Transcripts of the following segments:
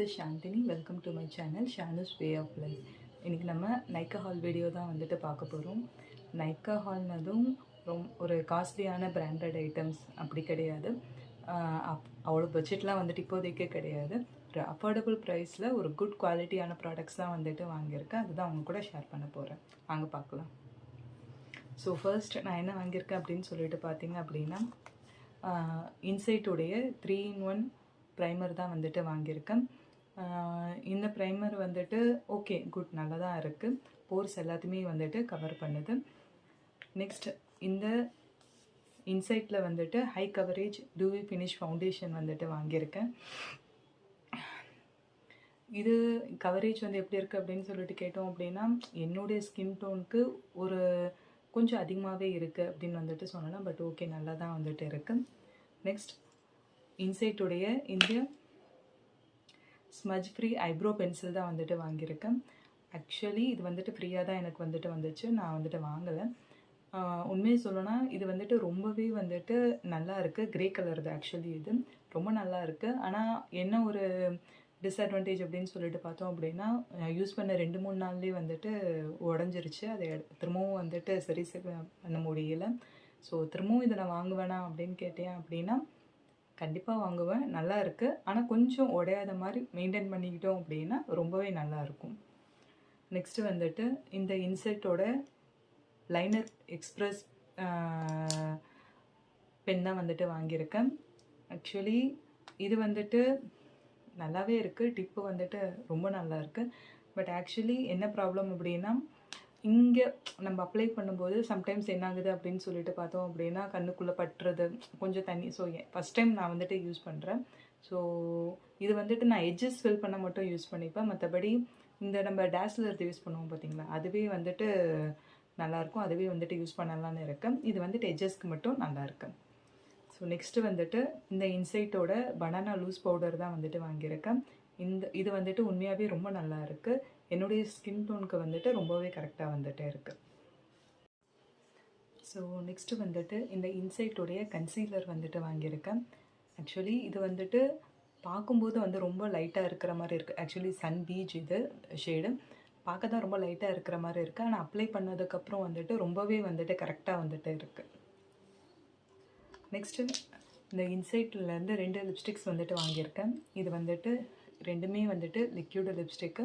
is Shantini. Welcome to my channel Shanu's Way of Life. இன்னைக்கு நம்ம Nykaa hall video தான் வந்துட்டு பார்க்க போகிறோம். நைக்கா ஹால்னதும் ஒரு காஸ்ட்லியான பிராண்டட் ஐட்டம்ஸ் அப்படி கிடையாது. அவ்வளோ பட்ஜெட்லாம் வந்துட்டு இப்போதைக்கே கிடையாது. ஒரு அஃபோர்டபுள் ப்ரைஸில் ஒரு குட் குவாலிட்டியான ப்ராடக்ட்ஸ் தான் வந்துட்டு வாங்கியிருக்கேன். அதுதான் அவங்க கூட ஷேர் பண்ண போகிறேன். வாங்க பார்க்கலாம். ஸோ ஃபர்ஸ்ட் நான் என்ன வாங்கியிருக்கேன் அப்படின்னு சொல்லிட்டு பார்த்தீங்க அப்படின்னா இன்சைட்டுடைய 3-in-1 ப்ரைமர் தான் வந்துட்டு வாங்கியிருக்கேன். இந்த ப்ரைமர் வந்துட்டு ஓகே குட் நல்லா தான் இருக்குது. போர்ஸ் எல்லாத்தையுமே வந்துட்டு கவர் பண்ணுது. நெக்ஸ்ட் இந்த இன்சைட்டில் வந்துட்டு high coverage Dewey finish foundation வந்துட்டு வாங்கியிருக்கேன். இது கவரேஜ் வந்து எப்படி இருக்குது அப்படின்னு சொல்லிட்டு கேட்டோம் அப்படின்னா என்னுடைய ஸ்கின் டோனுக்கு ஒரு கொஞ்சம் அதிகமாகவே இருக்குது அப்படின்னு வந்துட்டு சொல்லலாம். பட் ஓகே நல்லா தான் வந்துட்டு இருக்குது. நெக்ஸ்ட் இன்சைட்டுடைய இந்த ஸ்மஜ் ஃப்ரீ ஐப்ரோ பென்சில் தான் வந்துட்டு வாங்கியிருக்கேன். ஆக்சுவலி இது வந்துட்டு ஃப்ரீயாக தான் எனக்கு வந்துட்டு வந்துச்சு. நான் வந்துட்டு வாங்கலை. உண்மையை சொல்லணும்னா இது வந்துட்டு ரொம்பவே வந்துட்டு நல்லா இருக்குது. கிரே கலர் தான் ஆக்சுவலி. இது ரொம்ப நல்லா இருக்குது. ஆனால் என்ன ஒரு டிஸ்அட்வான்டேஜ் அப்படின்னு சொல்லிட்டு பார்த்தோம் அப்படின்னா யூஸ் பண்ண 2-3 நாள்லேயே வந்துட்டு உடஞ்சிருச்சு. அதை திரும்பவும் வந்துட்டு சரி பண்ண முடியல. ஸோ திரும்பவும் இதை நான் வாங்குவேனா அப்படின்னு கேட்டேன் அப்படின்னா கண்டிப்பாக வாங்குவேன். நல்லா இருக்குது. ஆனால் கொஞ்சம் உடையாத மாதிரி மெயின்டைன் பண்ணிக்கிட்டோம் அப்படின்னா ரொம்பவே நல்லாயிருக்கும். நெக்ஸ்ட்டு வந்துட்டு இந்த இன்செட்டோட லைனர் எக்ஸ்ப்ரெஸ் பென் தான் வந்துட்டு வாங்கியிருக்கேன். ஆக்சுவலி இது வந்துட்டு நல்லாவே இருக்குது. டிப்பு வந்துட்டு ரொம்ப நல்லா இருக்குது. பட் ஆக்சுவலி என்ன ப்ராப்ளம் அப்படின்னா இங்கே நம்ம அப்ளை பண்ணும்போது சம்டைம்ஸ் என்ன ஆகுது அப்படின்னு சொல்லிட்டு பார்த்தோம் அப்படின்னா கண்ணுக்குள்ளே பட்டுறது கொஞ்சம் தண்ணி. ஸோ ஃபஸ்ட் டைம் நான் வந்துட்டு யூஸ் பண்ணுறேன். ஸோ இது வந்துட்டு நான் எட்ஜஸ் ஃபில் பண்ண மட்டும் யூஸ் பண்ணிப்பேன். மற்றபடி இந்த நம்ம டேஸ்லர் யூஸ் பண்ணுவோம் பார்த்தீங்களா, அதுவே வந்துட்டு நல்லாயிருக்கும். அதுவே வந்துட்டு யூஸ் பண்ணலான்னு இருக்கேன். இது வந்துட்டு எட்ஜஸ்க்கு மட்டும் நல்லாயிருக்கு. ஸோ நெக்ஸ்ட்டு வந்துட்டு இந்த இன்சைட்டோட பனானா லூஸ் பவுடர் தான் வந்துட்டு வாங்கியிருக்கேன். இது வந்துட்டு உண்மையாகவே ரொம்ப நல்லா இருக்குது. என்னுடைய ஸ்கின் டோனுக்கு வந்துட்டு ரொம்பவே கரெக்டாக வந்துட்டு இருக்குது. ஸோ நெக்ஸ்ட்டு வந்துட்டு இந்த இன்சைட்டுடைய கன்சீலர் வந்துட்டு வாங்கியிருக்கேன். ஆக்சுவலி இது வந்துட்டு பார்க்கும்போது வந்து ரொம்ப லைட்டாக இருக்கிற மாதிரி இருக்குது. ஆக்சுவலி சன் பீச் இது ஷேடு பார்க்க தான் ரொம்ப லைட்டாக இருக்கிற மாதிரி இருக்குது. ஆனால் அப்ளை பண்ணதுக்கப்புறம் வந்துட்டு ரொம்பவே வந்துட்டு கரெக்டாக வந்துட்டு இருக்குது. நெக்ஸ்ட்டு இந்த இன்சைட்லேருந்து 2 லிப்ஸ்டிக்ஸ் வந்துட்டு வாங்கியிருக்கேன். இது வந்துட்டு ரெண்டுமே வந்துட்டு லிக்யூடு லிப்ஸ்டிக்கு.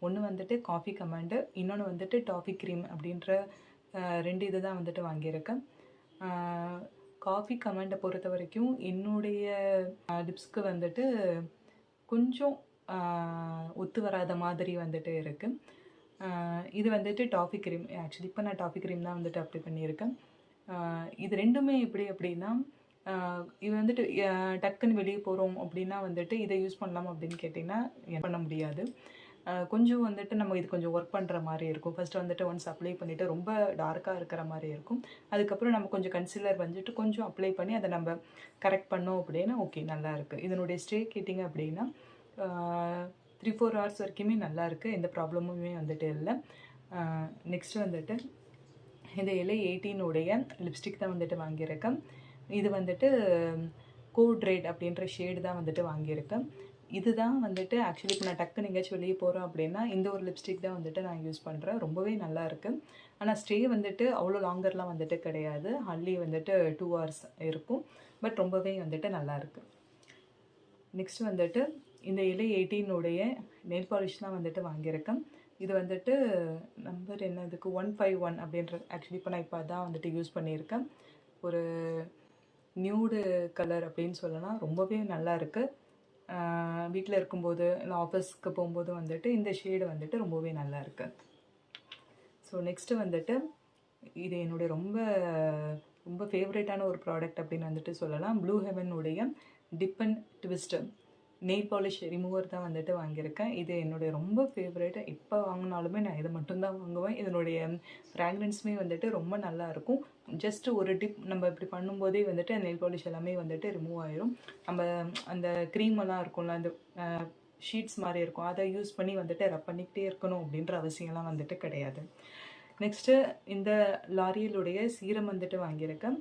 ஒன்று வந்துட்டு காஃபி கமாண்டு, இன்னொன்று வந்துட்டு டாஃபி க்ரீம் அப்படின்ற 2 இது தான் வந்துட்டு வாங்கியிருக்கேன். காஃபி கமாண்டை பொறுத்த வரைக்கும் என்னுடைய லிப்ஸ்க்கு வந்துட்டு கொஞ்சம் ஒத்து வராத மாதிரி வந்துட்டு இருக்குது. இது வந்துட்டு டாஃபி க்ரீம். ஆக்சுவலி இப்போ நான் டாஃபி க்ரீம் தான் வந்துட்டு அப்ளை பண்ணியிருக்கேன். இது ரெண்டுமே எப்படி அப்படின்னா இது வந்துட்டு டக்குன்னு வெளியே போகிறோம் அப்படின்னா வந்துட்டு இதை யூஸ் பண்ணலாம் அப்படின்னு கேட்டிங்கன்னா பண்ண முடியாது. கொஞ்சம் வந்துட்டு நம்ம இது கொஞ்சம் ஒர்க் பண்ணுற மாதிரி இருக்கும். ஃபஸ்ட்டு வந்துட்டு ஒன்ஸ் அப்ளை பண்ணிவிட்டு ரொம்ப டார்க்காக இருக்கிற மாதிரி இருக்கும். அதுக்கப்புறம் நம்ம கொஞ்சம் கன்சீலர் வந்துட்டு கொஞ்சம் அப்ளை பண்ணி அதை நம்ம கரெக்ட் பண்ணோம் அப்படின்னா ஓகே நல்லாயிருக்கு. இதனுடைய ஸ்டே கேட்டிங்க அப்படின்னா 3-4 hours வரைக்குமே நல்லாயிருக்கு. எந்த ப்ராப்ளமுமே வந்துட்டு இல்லை. நெக்ஸ்ட்டு வந்துட்டு இந்த LA 18 லிப்ஸ்டிக் தான் வந்துட்டு வாங்கியிருக்கேன். இது வந்துட்டு கோட் ரெட் அப்படின்ற ஷேடு தான் வந்துட்டு வாங்கியிருக்கேன். இதுதான் வந்துட்டு ஆக்சுவலி இப்போ நான் டக்குன்னு எங்கேயாச்சும் வெளியே போகிறோம் அப்படின்னா இந்த ஒரு லிப்ஸ்டிக் தான் வந்துட்டு நான் யூஸ் பண்ணுறேன். ரொம்பவே நல்லா இருக்குது. ஆனால் ஸ்டே வந்துட்டு அவ்வளோ லாங்கர்லாம் வந்துட்டு கிடையாது. ஹார்ட்லி வந்துட்டு 2 hours இருக்கும். பட் ரொம்பவே வந்துட்டு நல்லாயிருக்கு. நெக்ஸ்ட் வந்துட்டு இந்த LA 18 நெயில் பாலிஷ் தான் வந்துட்டு வாங்கியிருக்கேன். இது வந்துட்டு நம்பர் என்ன இதுக்கு 151 அப்படின்ற. ஆக்சுவலி இப்போ நான் அதான் வந்துட்டு யூஸ் பண்ணியிருக்கேன். ஒரு நியூடு கலர் அப்படின்னு சொல்லலாம். ரொம்பவே நல்லா இருக்குது. வீட்டில் இருக்கும்போது இல்லை ஆஃபீஸ்க்கு போகும்போது வந்துட்டு இந்த ஷேடு வந்துட்டு ரொம்பவே நல்லா இருக்குது. ஸோ நெக்ஸ்ட்டு வந்துட்டு இது என்னுடைய ரொம்ப ரொம்ப ஃபேவரேட்டான ஒரு ப்ராடக்ட் அப்படின்னு வந்துட்டு சொல்லலாம். ப்ளூ ஹெவனுடைய dip and twist nail polish remover தான் வந்துட்டு வாங்கியிருக்கேன். இது என்னுடைய ரொம்ப ஃபேவரேட்டு. எப்போ வாங்கினாலுமே நான் இதை மட்டும்தான் வாங்குவேன். இதனுடைய ஃப்ராக்ரன்ஸுமே வந்துட்டு ரொம்ப நல்லாயிருக்கும். ஜஸ்ட்டு ஒரு டிப் நம்ம இப்படி பண்ணும்போதே வந்துட்டு நெயில் பாலிஷ் எல்லாமே வந்துட்டு ரிமூவ் ஆயிரும். நம்ம அந்த க்ரீமெல்லாம் இருக்கும்ல, அந்த ஷீட்ஸ் மாதிரி இருக்கும், அதை யூஸ் பண்ணி வந்துட்டு ரப் பண்ணிக்கிட்டே இருக்கணும் அப்படின்ற அவசியம்லாம் வந்துட்டு கிடையாது. நெக்ஸ்ட்டு இந்த லாரியலுடைய சீரம் வந்துட்டு வாங்கியிருக்கேன்.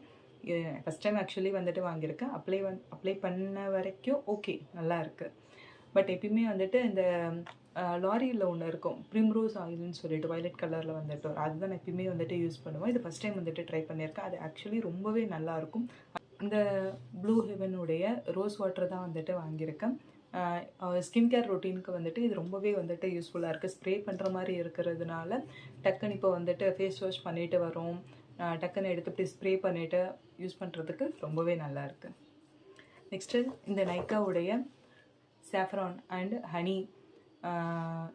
ஃபஸ்ட் டைம் ஆக்சுவலி வந்துட்டு வாங்கியிருக்கேன். அப்ளை பண்ண வரைக்கும் ஓகே நல்லா இருக்குது. பட் எப்பயுமே வந்துட்டு இந்த லாரியில் ஒன்று இருக்கும் ப்ரிம்ரோஸ் ஆயில்னு சொல்லிட்டு வயலட் கலரில் வந்துட்டு வரும். அதுதான் நான் எப்பயுமே வந்துட்டு யூஸ் பண்ணுவேன். இது ஃபஸ்ட் டைம் வந்துட்டு ட்ரை பண்ணியிருக்கேன். அது ஆக்சுவலி ரொம்பவே நல்லாயிருக்கும். இந்த ப்ளூ ஹெவனுடைய ரோஸ் வாட்டர் தான் வந்துட்டு வாங்கியிருக்கேன். ஸ்கின் கேர் ரொட்டீனுக்கு வந்துட்டு இது ரொம்பவே வந்துட்டு யூஸ்ஃபுல்லாக இருக்குது. ஸ்ப்ரே பண்ணுற மாதிரி இருக்கிறதுனால டக்குன்னு இப்போ வந்துட்டு ஃபேஸ் வாஷ் பண்ணிட்டு வரோம், டக்குன்னு எடுத்து இப்படி ஸ்ப்ரே பண்ணிவிட்டு யூஸ் பண்ணுறதுக்கு ரொம்பவே நல்லாயிருக்கு. நெக்ஸ்ட்டு இந்த நைக்காவுடைய சாஃப்ரான் அண்ட் ஹனி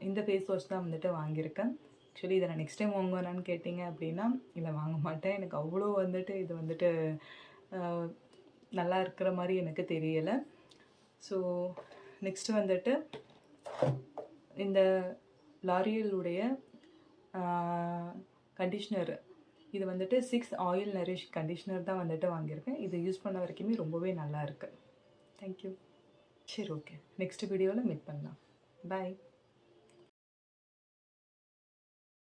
இந்த ஃபேஸ் வாஷ் தான் வந்துட்டு வாங்கியிருக்கேன். ஆக்சுவலி இதை நான் நெக்ஸ்ட் டைம் வாங்குவேனான்னு கேட்டிங்க அப்படின்னா இல்லை, வாங்க மாட்டேன். எனக்கு அவ்வளோ வந்துட்டு இது வந்துட்டு நல்லா இருக்கிற மாதிரி எனக்கு தெரியலை. ஸோ நெக்ஸ்ட்டு வந்துட்டு இந்த லாரியலுடைய கண்டிஷ்னர், இது வந்துட்டு 6 ஆயில் நரிஷ் கண்டிஷ்னர் தான் வந்துட்டு வாங்கியிருக்கேன். இது யூஸ் பண்ண வரைக்குமே ரொம்பவே நல்லா இருக்குது. தேங்க்யூ. சரி, ஓகே, நெக்ஸ்ட் வீடியோவில் மீட் பண்ணலாம். பாய்.